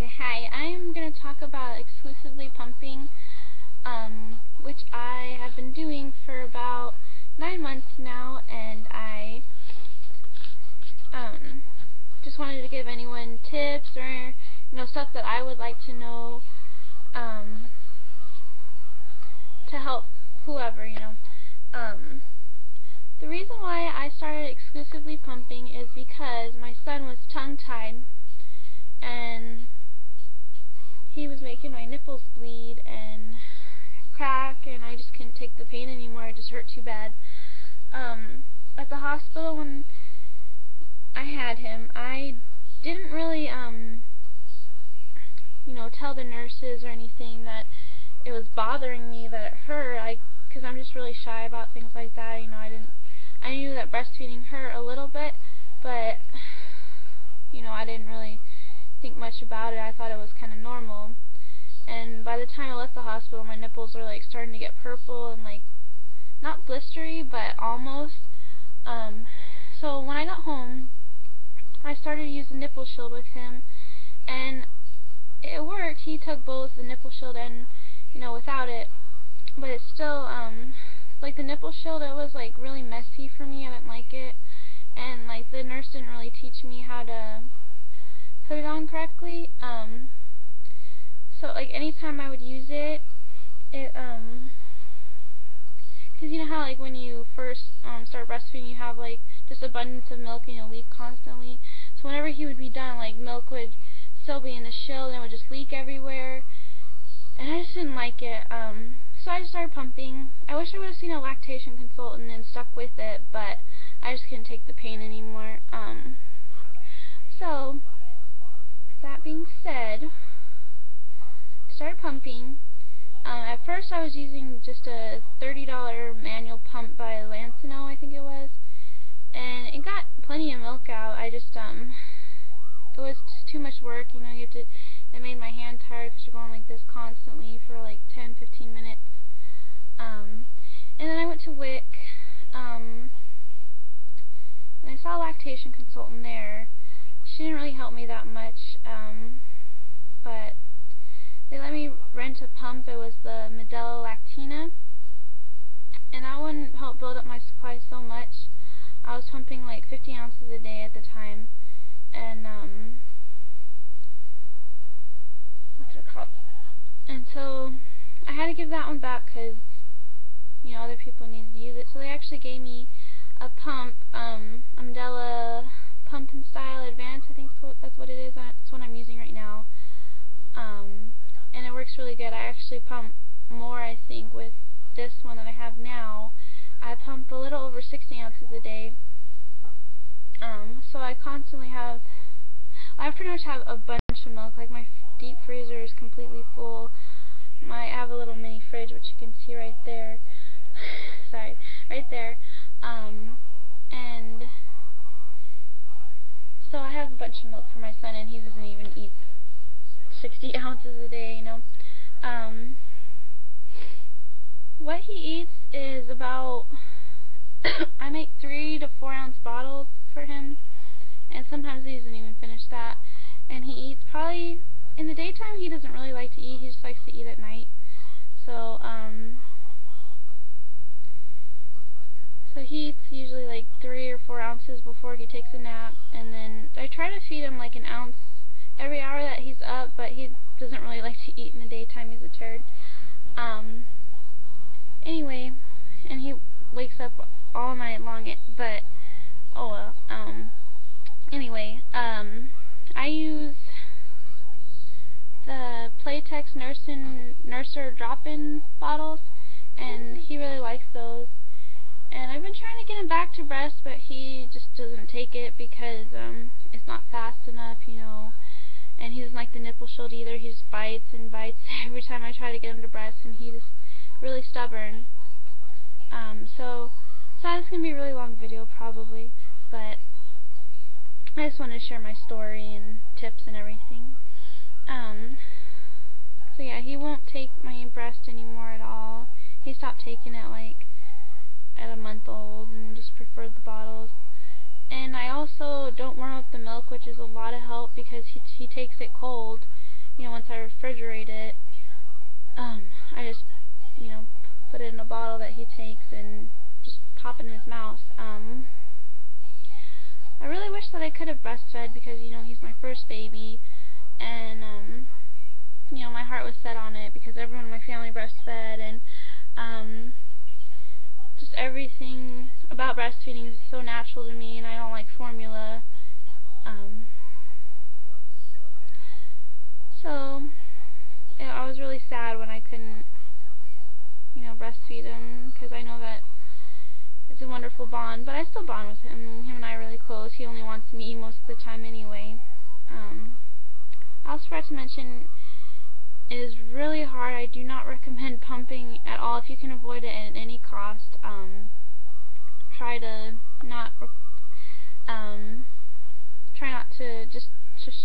Okay, hi. I'm going to talk about exclusively pumping, which I have been doing for about 9 months now, and I just wanted to give anyone tips or stuff that I would like to know to help whoever. The reason why I started exclusively pumping is because my son was tongue-tied, and he was making my nipples bleed and crack, and I just couldn't take the pain anymore. It just hurt too bad. At the hospital when I had him, I didn't really, tell the nurses or anything that it was bothering me, that it hurt, because I'm just really shy about things like that. I knew that breastfeeding hurt a little bit, but, I didn't really think much about it. I thought it was kind of normal. And by the time I left the hospital, my nipples were starting to get purple and not blistery, but almost. So when I got home, I started using Nipple Shield with him, and it worked. He took both the Nipple Shield and without it, but it's still the Nipple Shield, it was really messy for me. I didn't like it, and the nurse didn't really teach me how to put it on correctly. So anytime I would use it, because you know how when you first start breastfeeding, you have just abundance of milk and you'll leak constantly. So whenever he would be done, milk would still be in the shield and it would just leak everywhere, and I just didn't like it. So I just started pumping. I wish I would have seen a lactation consultant and stuck with it, but I just couldn't take the pain anymore. So that being said, I started pumping. At first I was using just a $30 manual pump by Lancino, I think it was, and it got plenty of milk out. It was just too much work, it made my hand tired because you're going like this constantly for 10-15 minutes. And then I went to WIC, and I saw a lactation consultant there. She didn't really help me that much, but they let me rent a pump. It was the Medela Lactina, and that one helped build up my supply so much. I was pumping 50 ounces a day at the time, and what's it called? And so I had to give that one back because other people needed to use it. So they actually gave me a pump, a Medela Pump and Style Advance, I think that's what it is. That's what I'm using right now. And it works really good. I actually pump more, I think, with this one that I have now. I pump a little over 60 ounces a day. So I constantly have, I pretty much have a bunch of milk. My deep freezer is completely full. I have a little mini fridge, which you can see right there. Sorry, right there. And so I have a bunch of milk for my son, and he doesn't even eat 60 ounces a day, What he eats is about, I make 3 to 4 ounce bottles for him, and sometimes he doesn't even finish that. And he eats probably, in the daytime he doesn't really like to eat, he just likes to eat at night. So, he eats usually 3 or 4 ounces before he takes a nap, and then I try to feed him an ounce every hour that he's up, but he doesn't really like to eat in the daytime. He's a turd. Anyway, and he wakes up all night long, but oh well. Anyway, I use the Playtex Nurser drop-in bottles, and he really likes those. And I've been trying to get him back to breast, but he just doesn't take it because it's not fast enough, and he doesn't like the Nipple Shield either. He just bites and bites every time I try to get him to breast, and he's just really stubborn. So that's going to be a really long video probably, but I just wanted to share my story and tips and everything. So yeah, he won't take my breast anymore at all. He stopped taking it at a month old and just preferred the bottles. And I also don't warm up the milk, which is a lot of help because he takes it cold, once I refrigerate it, I just, put it in a bottle that he takes and just pop it in his mouth. I really wish that I could have breastfed because, he's my first baby, and, my heart was set on it because everyone in my family breastfed, and, just everything about breastfeeding is so natural to me, and I don't like formula. So, I was really sad when I couldn't, breastfeed him, because I know that it's a wonderful bond, but I still bond with him. Him and I are really close. He only wants me most of the time anyway. I also forgot to mention, it is really hard. I do not recommend pumping at all. If you can avoid it at any cost, try not to just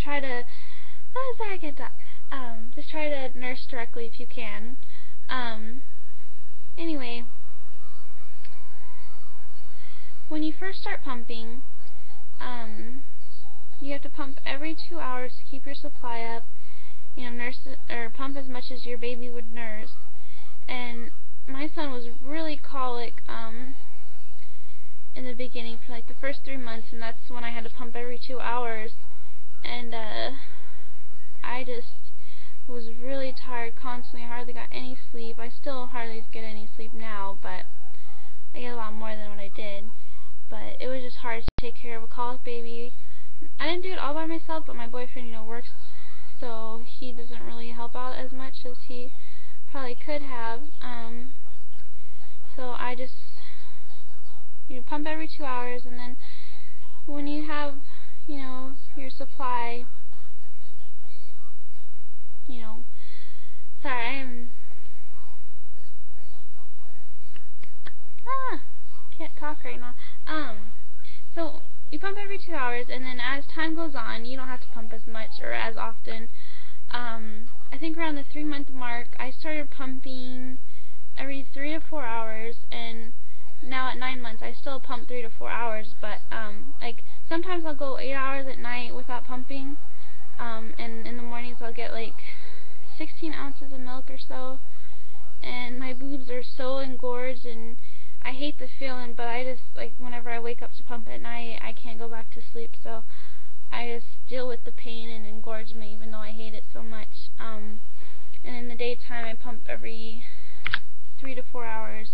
try to, sorry, I can't talk. Just try to nurse directly if you can. Anyway, when you first start pumping, you have to pump every 2 hours to keep your supply up. Nurse or pump as much as your baby would nurse. And my son was really colic in the beginning for like the first 3 months, and that's when I had to pump every 2 hours. And I just was really tired constantly. I hardly got any sleep. I still hardly get any sleep now, but I get a lot more than what I did. But it was just hard to take care of a colic baby. I didn't do it all by myself, but my boyfriend, works, so he doesn't really help out as much as he probably could have. So I just, pump every 2 hours, and then when you have, your supply, sorry, can't talk right now. So you pump every 2 hours, and then as time goes on, you don't have to pump as much or as often. I think around the 3-month mark, I started pumping every 3 to 4 hours, and now at 9 months, I still pump 3 to 4 hours, but, like, sometimes I'll go 8 hours at night without pumping, and in the mornings I'll get, like, 16 ounces of milk or so, and my boobs are so engorged, and I hate the feeling, but I just, like, whenever I wake up to pump at night, I can't go back to sleep, so I just deal with the pain and engorgement, even though I hate it so much. And in the daytime, I pump every 3 to 4 hours,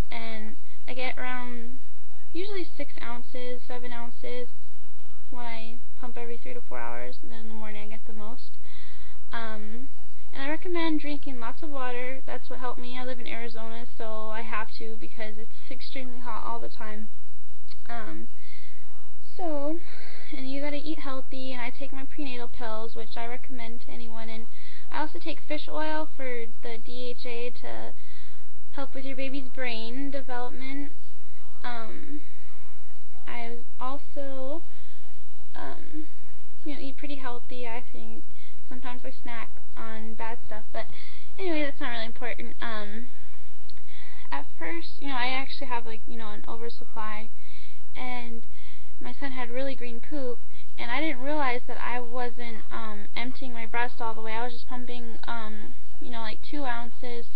and I get around usually 6 ounces, 7 ounces when I pump every 3 to 4 hours, and then in the morning I get the most. And I recommend drinking lots of water. That's what helped me. I live in Arizona, so I have to because it's extremely hot all the time. And you gotta eat healthy, and I take my prenatal pills, which I recommend to anyone, and I also take fish oil for the DHA to help with your baby's brain development. I also, eat pretty healthy, I think. Sometimes I snack on bad stuff, but anyway, that's not really important. At first, I actually have, like, an oversupply, and my son had really green poop, and I didn't realize that I wasn't emptying my breast all the way. I was just pumping, like 2 ounces,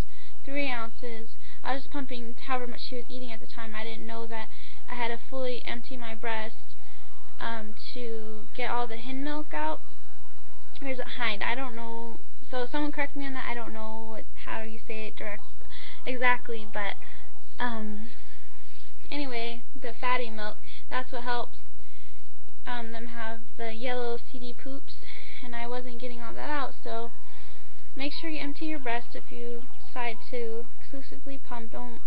3 ounces. I was just pumping however much she was eating at the time. I didn't know that I had to fully empty my breast to get all the hind milk out. Or is it hind? I don't know. So someone correct me on that. I don't know how you say it exactly, but anyway, the fatty milk, that's what helps them have the yellow seedy poops, and I wasn't getting all that out. So make sure you empty your breast if you decide to exclusively pump. Don't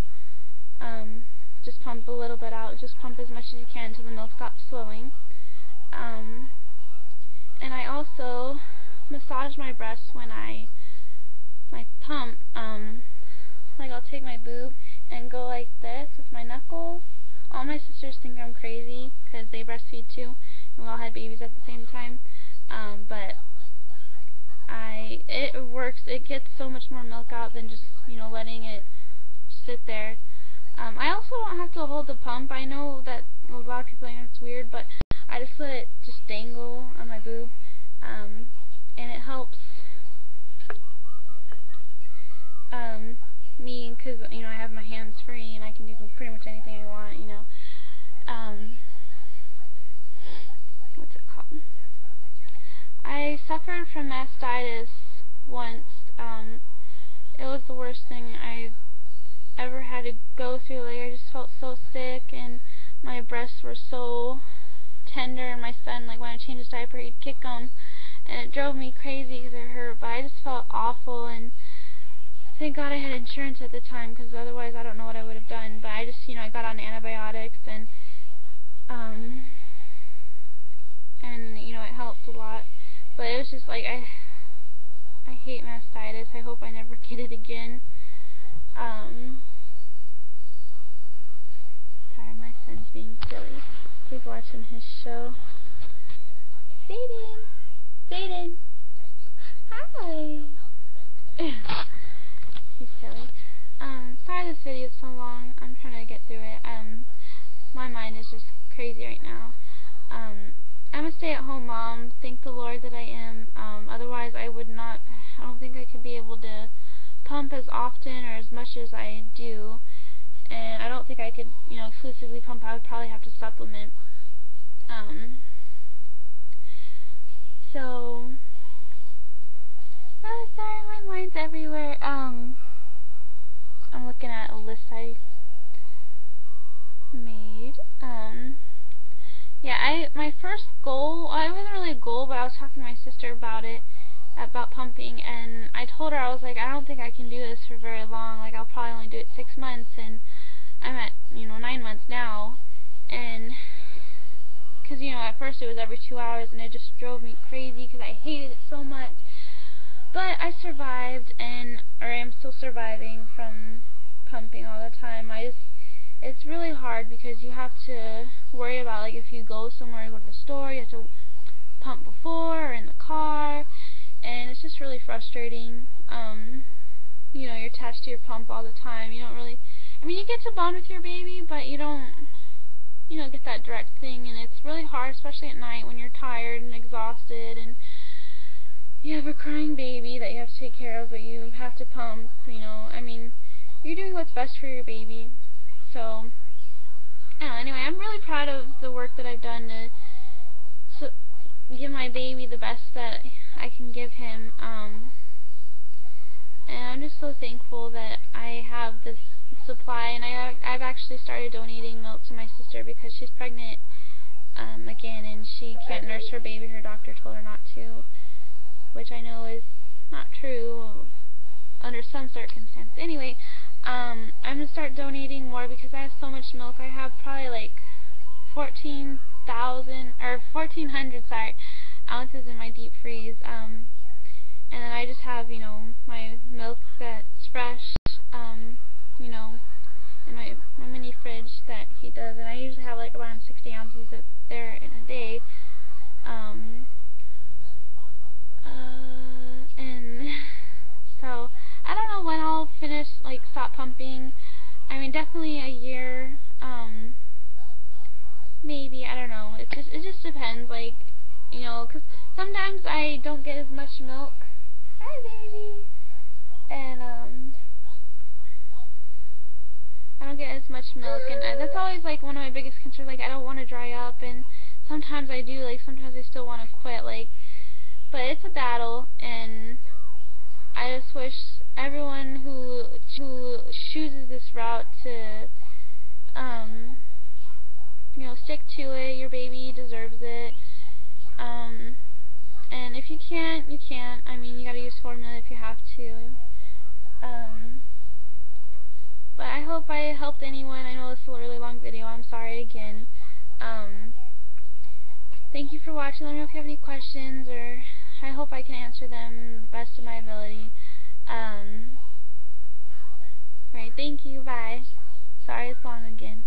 just pump a little bit out. Just pump as much as you can until the milk stops flowing. And I also massage my breasts when I pump. Like, I'll take my boob and go like this with my knuckles. All my sisters think I'm crazy because they breastfeed too, and we all had babies at the same time. But it works. It gets so much more milk out than just, letting it sit there. I also don't have to hold the pump. I know that a lot of people think it's weird, but I just let it just dangle on my boob, and it helps because, you know, I have my hands free and I can do pretty much anything I want, you know. What's it called? I suffered from mastitis once. It was the worst thing I ever had to go through. Like, I just felt so sick, and my breasts were so tender, and my son, like, when I changed his diaper, he'd kick them, and it drove me crazy because it hurt, but I just felt awful, and thank God I had insurance at the time, because otherwise I don't know what I would have done. But I just, you know, I got on antibiotics, and you know, it helped a lot. But it was just like, I hate mastitis. I hope I never get it again. Sorry, my son's being silly. He's watching his show. Zayden! Zayden! Hi! He's silly. Sorry this video is so long. I'm trying to get through it. My mind is just crazy right now. I'm a stay-at-home mom. Thank the Lord that I am. Otherwise I don't think I could be able to pump as often or as much as I do. And I don't think I could, you know, exclusively pump. I would probably have to supplement. So, oh, sorry, my mind's everywhere. I'm looking at a list I made. Yeah, my first goal, well, it wasn't really a goal, but I was talking to my sister about it, about pumping, and I told her, I was like, I don't think I can do this for very long. Like, I'll probably only do it 6 months, and I'm at, you know, 9 months now, and, because, you know, at first it was every 2 hours, and it just drove me crazy, because I hated it so much. But I survived, or I'm still surviving from pumping all the time. It's really hard because you have to worry about, like, if you go somewhere, go to the store, you have to pump before or in the car, and it's just really frustrating. You know, you're attached to your pump all the time. You don't really, I mean, you get to bond with your baby, but you don't, you know, get that direct thing, and it's really hard, especially at night when you're tired and exhausted, and you have a crying baby that you have to take care of, but you have to pump, you know. I mean, you're doing what's best for your baby. So, I don't know, anyway, I'm really proud of the work that I've done to give my baby the best that I can give him, and I'm just so thankful that I have this supply, and I've actually started donating milk to my sister because she's pregnant, again, and she can't nurse her baby. Her doctor told her not to, which I know is not true under some circumstances. Anyway, I'm going to start donating more because I have so much milk. I have probably like 1,400 ounces in my deep freeze, and then I just have, you know, my milk that's fresh, you know, in my mini fridge that he does, and I usually have like around 60 ounces there in a day, and so I don't know when I'll finish, like, stop pumping. I mean, definitely a year, maybe, I don't know. It just depends, like, you know, because sometimes I don't get as much milk. Hi, baby. And, I don't get as much milk, and that's always, like, one of my biggest concerns. Like, I don't want to dry up, and sometimes I do, like, sometimes I still want to quit, like, but it's a battle, and I just wish everyone who chooses this route to, you know, stick to it. Your baby deserves it. And if you can't, you can't. I mean, you gotta use formula if you have to. But I hope I helped anyone. I know this is a really long video. I'm sorry again. Thank you for watching. Let me know if you have any questions, or I hope I can answer them the best of my ability. Right, thank you, bye. Sorry it's long again.